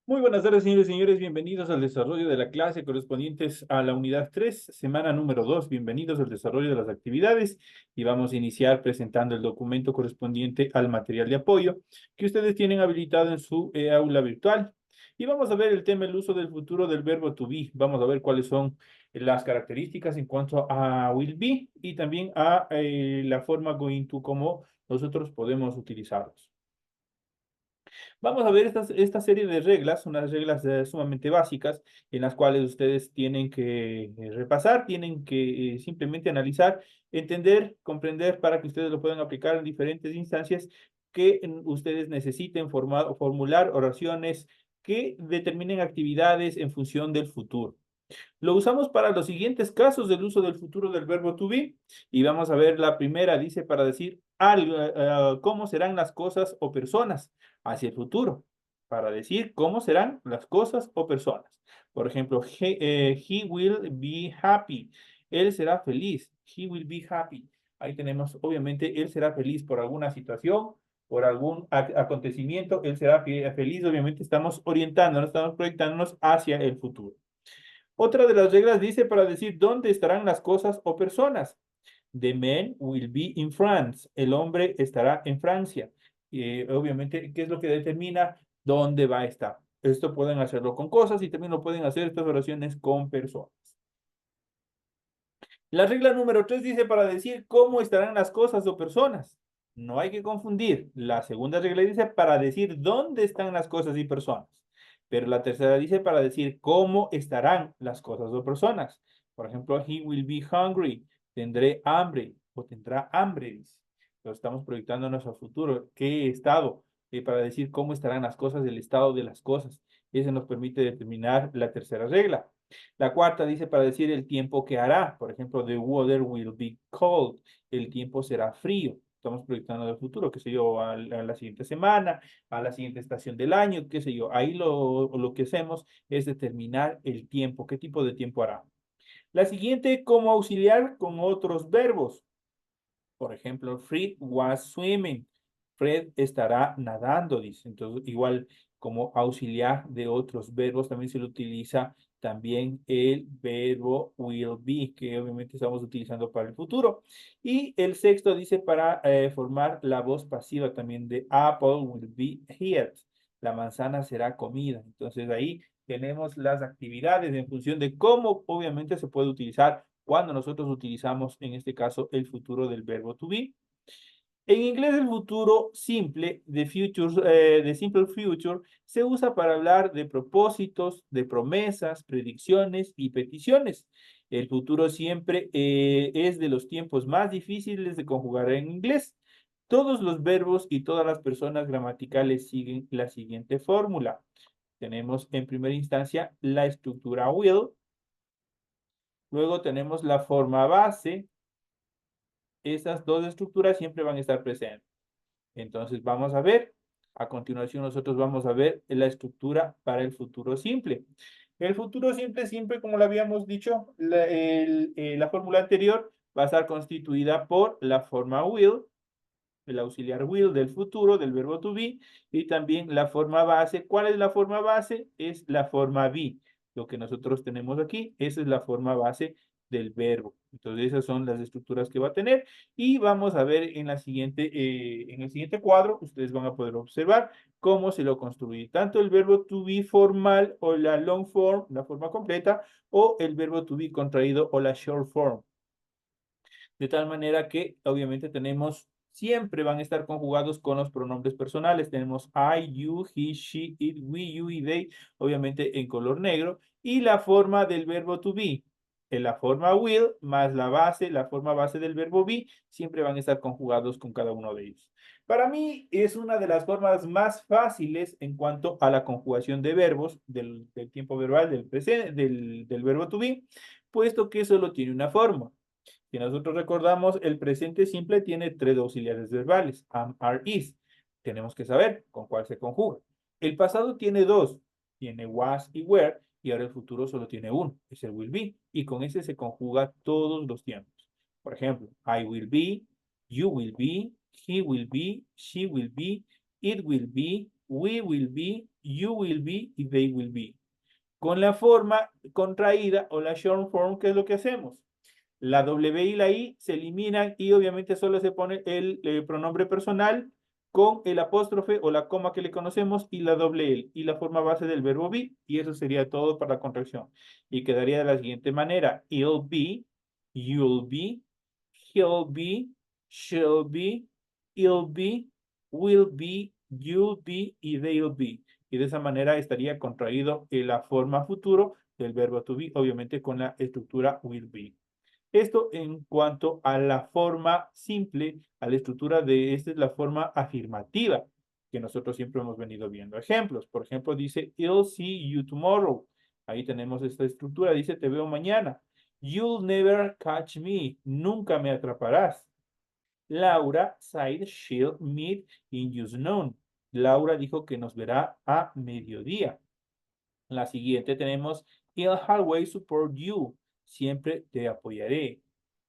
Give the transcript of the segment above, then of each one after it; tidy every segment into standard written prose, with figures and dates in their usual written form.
Muy buenas tardes, señores y señores. Bienvenidos al desarrollo de la clase correspondientes a la unidad 3, semana número 2. Bienvenidos al desarrollo de las actividades y vamos a iniciar presentando el documento correspondiente al material de apoyo que ustedes tienen habilitado en su aula virtual. Y vamos a ver el tema, el uso del futuro del verbo to be. Vamos a ver cuáles son las características en cuanto a will be y también a la forma going to, cómo nosotros podemos utilizarlos. Vamos a ver esta serie de reglas, unas reglas sumamente básicas en las cuales ustedes tienen que repasar, tienen que simplemente analizar, entender, comprender para que ustedes lo puedan aplicar en diferentes instancias que ustedes necesiten formular oraciones que determinen actividades en función del futuro. Lo usamos para los siguientes casos del uso del futuro del verbo to be y vamos a ver la primera, dice para decir algo, cómo serán las cosas o personas hacia el futuro, para decir cómo serán las cosas o personas. Por ejemplo, he will be happy. Él será feliz. He will be happy. Ahí tenemos, obviamente, él será feliz por alguna situación, por algún acontecimiento. Él será feliz. Obviamente, estamos orientándonos, estamos proyectándonos hacia el futuro. Otra de las reglas dice para decir dónde estarán las cosas o personas. The man will be in France. El hombre estará en Francia. Obviamente, ¿qué es lo que determina dónde va a estar? Esto pueden hacerlo con cosas y también lo pueden hacer estas oraciones con personas. La regla número 3 dice para decir cómo estarán las cosas o personas. No hay que confundir. La segunda regla dice para decir dónde están las cosas y personas. Pero la tercera dice para decir cómo estarán las cosas o personas. Por ejemplo, he will be hungry. Tendré hambre o tendrá hambre, dice. Lo estamos proyectando en nuestro futuro. ¿Qué estado? Para decir cómo estarán las cosas, el estado de las cosas. Eso nos permite determinar la tercera regla. La cuarta dice para decir el tiempo que hará. Por ejemplo, the weather will be cold. El tiempo será frío. Estamos proyectando el futuro, qué sé yo, a la siguiente semana, a la siguiente estación del año, qué sé yo. Ahí lo que hacemos es determinar el tiempo, qué tipo de tiempo hará. La siguiente, como auxiliar con otros verbos. Por ejemplo, Fred was swimming. Fred estará nadando, dice. Entonces, igual como auxiliar de otros verbos, también se le utiliza también el verbo will be, que obviamente estamos utilizando para el futuro. Y el sexto dice para formar la voz pasiva también de Apple will be eaten. La manzana será comida. Entonces ahí tenemos las actividades en función de cómo obviamente se puede utilizar cuando nosotros utilizamos, en este caso, el futuro del verbo to be. En inglés, el futuro simple, de simple future, se usa para hablar de propósitos, de promesas, predicciones y peticiones. El futuro siempre es de los tiempos más difíciles de conjugar en inglés. Todos los verbos y todas las personas gramaticales siguen la siguiente fórmula. Tenemos en primera instancia la estructura will, luego tenemos la forma base. Esas dos estructuras siempre van a estar presentes. Entonces vamos a ver, a continuación nosotros vamos a ver la estructura para el futuro simple. El futuro simple, siempre como lo habíamos dicho, la fórmula anterior va a estar constituida por la forma will, el auxiliar will del futuro, del verbo to be, y también la forma base. ¿Cuál es la forma base? Es la forma be. Lo que nosotros tenemos aquí, esa es la forma base del verbo. Entonces, esas son las estructuras que va a tener. Y vamos a ver en el siguiente cuadro, ustedes van a poder observar cómo se lo construye. Tanto el verbo to be formal o la long form, la forma completa, o el verbo to be contraído o la short form. De tal manera que obviamente tenemos, siempre van a estar conjugados con los pronombres personales. Tenemos I, you, he, she, it, we, you y they, obviamente en color negro. Y la forma del verbo to be, en la forma will más la base, la forma base del verbo be, siempre van a estar conjugados con cada uno de ellos. Para mí es una de las formas más fáciles en cuanto a la conjugación de verbos del tiempo verbal, del verbo to be, puesto que solo tiene una forma. Si nosotros recordamos, el presente simple tiene tres auxiliares verbales, am, are, is. Tenemos que saber con cuál se conjuga. El pasado tiene dos, tiene was y were, y ahora el futuro solo tiene uno, es el will be, y con ese se conjuga todos los tiempos. Por ejemplo, I will be, you will be, he will be, she will be, it will be, we will be, you will be y they will be. Con la forma contraída o la short form, ¿qué es lo que hacemos? La W y la I se eliminan y obviamente solo se pone el pronombre personal con el apóstrofe o la coma que le conocemos y la doble L y la forma base del verbo be. Y eso sería todo para la contracción. Y quedaría de la siguiente manera. It'll be, you'll be, he'll be, she'll be, it'll be, will be, you'll be y they'll be. Y de esa manera estaría contraído en la forma futuro del verbo to be, obviamente con la estructura will be. Esto en cuanto a la forma simple, a la estructura de esta es la forma afirmativa que nosotros siempre hemos venido viendo. Ejemplos, por ejemplo, dice, I'll see you tomorrow. Ahí tenemos esta estructura, dice, te veo mañana. You'll never catch me. Nunca me atraparás. Laura said she'll meet in just noon. Laura dijo que nos verá a mediodía. La siguiente tenemos, I'll always support you. Siempre te apoyaré.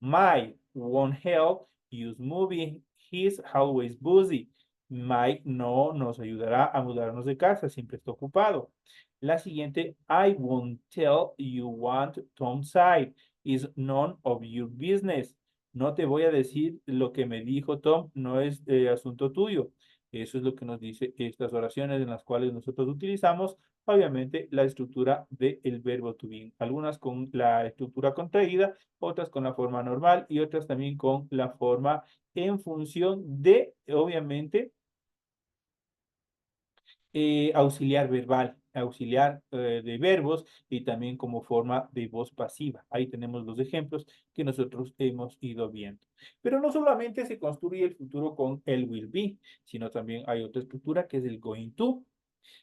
Mike won't help use moving. He's always busy. Mike no nos ayudará a mudarnos de casa, siempre está ocupado. La siguiente, I won't tell you what Tom said. Is none of your business. No te voy a decir lo que me dijo Tom, no es asunto tuyo. Eso es lo que nos dice estas oraciones en las cuales nosotros utilizamos, obviamente, la estructura del verbo to be. Algunas con la estructura contraída, otras con la forma normal y otras también con la forma en función de, obviamente, auxiliar verbal, auxiliar de verbos y también como forma de voz pasiva. Ahí tenemos los ejemplos que nosotros hemos ido viendo. Pero no solamente se construye el futuro con el will be, sino también hay otra estructura que es el going to.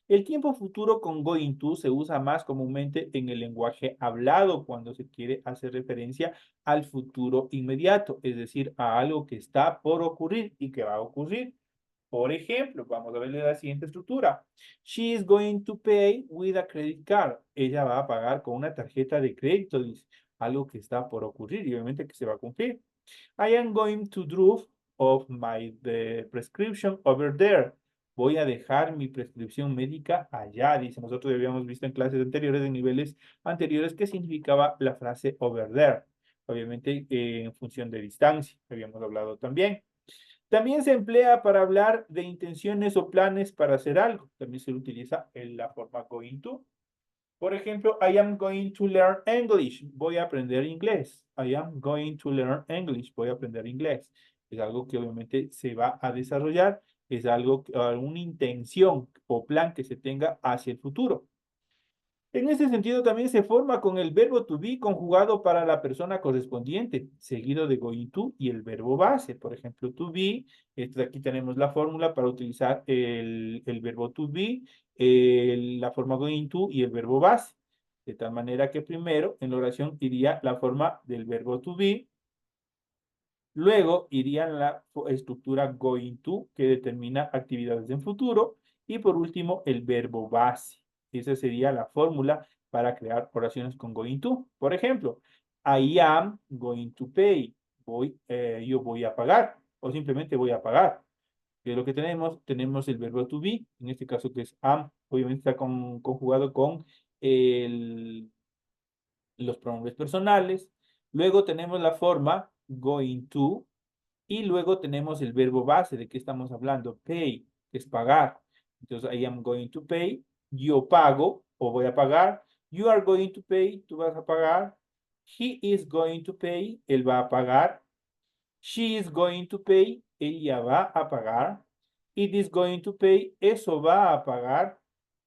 El tiempo futuro con going to se usa más comúnmente en el lenguaje hablado cuando se quiere hacer referencia al futuro inmediato, es decir, a algo que está por ocurrir y que va a ocurrir. Por ejemplo, vamos a ver la siguiente estructura. She is going to pay with a credit card. Ella va a pagar con una tarjeta de crédito, dice. Algo que está por ocurrir y obviamente que se va a cumplir. I am going to drop off my prescription over there. Voy a dejar mi prescripción médica allá, dice. Nosotros habíamos visto en clases anteriores, en niveles anteriores, qué significaba la frase over there. Obviamente en función de distancia, habíamos hablado también. También se emplea para hablar de intenciones o planes para hacer algo. También se utiliza en la forma going to. Por ejemplo, I am going to learn English. Voy a aprender inglés. I am going to learn English. Voy a aprender inglés. Es algo que obviamente se va a desarrollar. Es algo, una intención o plan que se tenga hacia el futuro. En este sentido también se forma con el verbo to be conjugado para la persona correspondiente, seguido de going to y el verbo base. Por ejemplo, to be, aquí tenemos la fórmula para utilizar el verbo to be, la forma going to y el verbo base. De tal manera que primero en la oración iría la forma del verbo to be, luego iría la estructura going to que determina actividades en futuro y por último el verbo base. Esa sería la fórmula para crear oraciones con going to. Por ejemplo, I am going to pay. Yo voy a pagar o simplemente voy a pagar. ¿Qué es lo que tenemos? Tenemos el verbo to be, en este caso que es am, obviamente está conjugado con los pronombres personales. Luego tenemos la forma going to y luego tenemos el verbo base. ¿De qué estamos hablando? Pay, que es pagar. Entonces, I am going to pay. Yo pago o voy a pagar. You are going to pay. Tú vas a pagar. He is going to pay. Él va a pagar. She is going to pay. Ella va a pagar. It is going to pay. Eso va a pagar.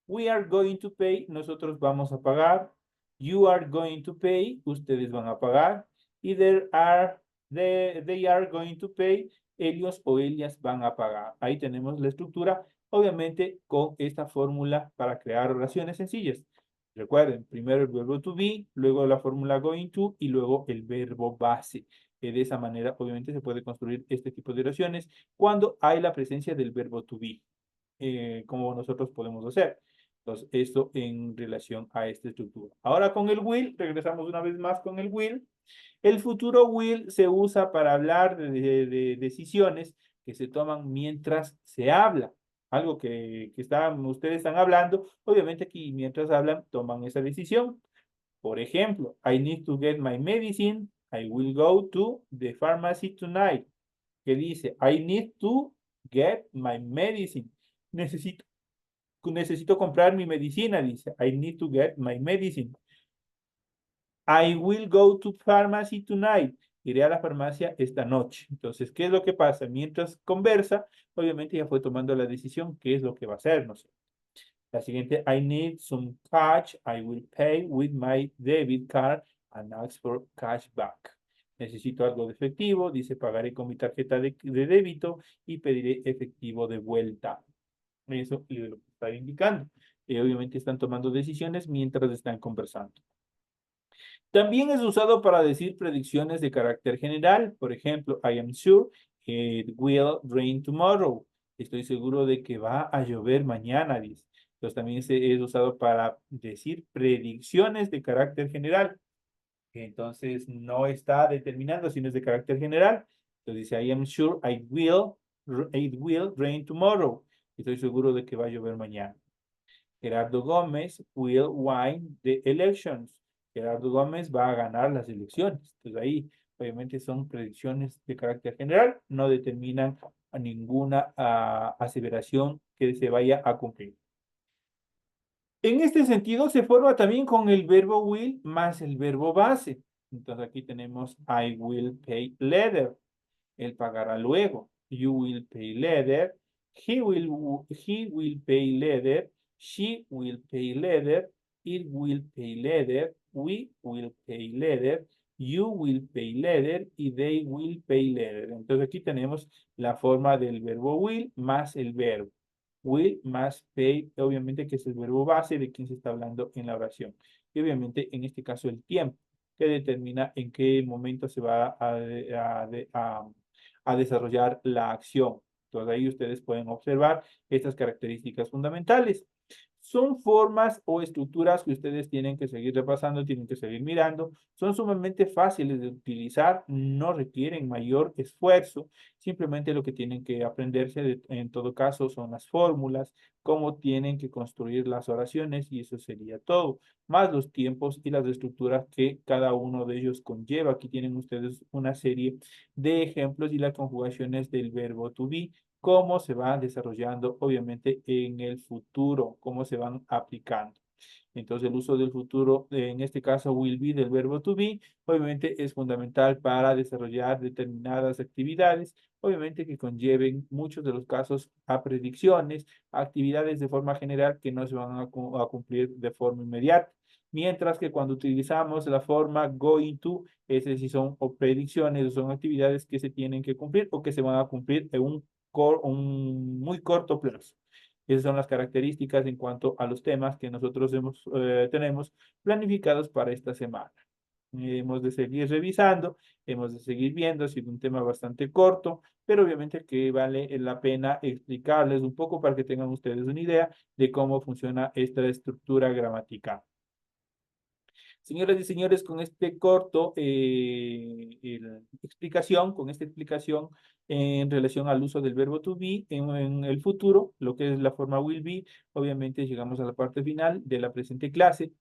We are going to pay. Nosotros vamos a pagar. You are going to pay. Ustedes van a pagar. Y they are going to pay. Ellos o ellas van a pagar. Ahí tenemos la estructura, obviamente, con esta fórmula para crear oraciones sencillas. Recuerden, primero el verbo to be, luego la fórmula going to y luego el verbo base. De esa manera, obviamente, se puede construir este tipo de oraciones cuando hay la presencia del verbo to be, como nosotros podemos hacer. Entonces, esto en relación a esta estructura. Ahora con el will, regresamos una vez más con el will. El futuro will se usa para hablar de decisiones que se toman mientras se habla. algo que ustedes están hablando, obviamente aquí mientras hablan toman esa decisión. Por ejemplo, I need to get my medicine. I will go to the pharmacy tonight. Que dice, I need to get my medicine. Necesito, necesito comprar mi medicina, dice. I need to get my medicine. I will go to pharmacy tonight. Iré a la farmacia esta noche. Entonces, ¿qué es lo que pasa? Mientras conversa, obviamente ya fue tomando la decisión, qué es lo que va a hacer, no sé. La siguiente, I need some cash. I will pay with my debit card and ask for cash back. Necesito algo de efectivo. Dice, pagaré con mi tarjeta de débito y pediré efectivo de vuelta. Eso es lo que está indicando. Obviamente están tomando decisiones mientras están conversando. También es usado para decir predicciones de carácter general. Por ejemplo, I am sure it will rain tomorrow. Estoy seguro de que va a llover mañana, dice. Entonces también es usado para decir predicciones de carácter general. Entonces no está determinando si no es de carácter general. Entonces dice, I am sure it will rain tomorrow. Estoy seguro de que va a llover mañana. Gerardo Gómez will win the elections. Gerardo Gómez va a ganar las elecciones. Entonces ahí obviamente son predicciones de carácter general, no determinan a ninguna aseveración que se vaya a cumplir. En este sentido se forma también con el verbo will más el verbo base. Entonces aquí tenemos I will pay later. Él pagará luego. You will pay later. He will pay later. She will pay later. It will pay later. We will pay later. You will pay later. Y they will pay later. Entonces aquí tenemos la forma del verbo will más el verbo. Will más pay, obviamente que es el verbo base de quien se está hablando en la oración. Y obviamente en este caso el tiempo, que determina en qué momento se va a desarrollar la acción. Entonces ahí ustedes pueden observar estas características fundamentales. Son formas o estructuras que ustedes tienen que seguir repasando, tienen que seguir mirando. Son sumamente fáciles de utilizar, no requieren mayor esfuerzo. Simplemente lo que tienen que aprenderse en todo caso son las fórmulas, cómo tienen que construir las oraciones y eso sería todo, más los tiempos y las estructuras que cada uno de ellos conlleva. Aquí tienen ustedes una serie de ejemplos y las conjugaciones del verbo to be, cómo se van desarrollando, obviamente, en el futuro, cómo se van aplicando. Entonces, el uso del futuro, en este caso, will be del verbo to be, obviamente es fundamental para desarrollar determinadas actividades, obviamente que conlleven muchos de los casos a predicciones, actividades de forma general que no se van a cumplir de forma inmediata. Mientras que cuando utilizamos la forma going to, es decir, son o predicciones o son actividades que se tienen que cumplir o que se van a cumplir en un muy corto plazo. Esas son las características en cuanto a los temas que nosotros tenemos planificados para esta semana. Hemos de seguir revisando, hemos de seguir viendo, ha sido un tema bastante corto, pero obviamente que vale la pena explicarles un poco para que tengan ustedes una idea de cómo funciona esta estructura gramatical. Señoras y señores, con este corto explicación, con esta explicación en relación al uso del verbo to be en el futuro, lo que es la forma will be, obviamente llegamos a la parte final de la presente clase.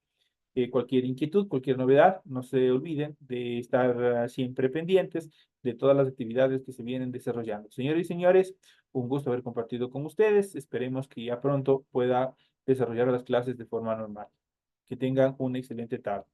Cualquier inquietud, cualquier novedad, no se olviden de estar siempre pendientes de todas las actividades que se vienen desarrollando. Señores y señores, un gusto haber compartido con ustedes. Esperemos que ya pronto pueda desarrollar las clases de forma normal. Que tengan una excelente tarde.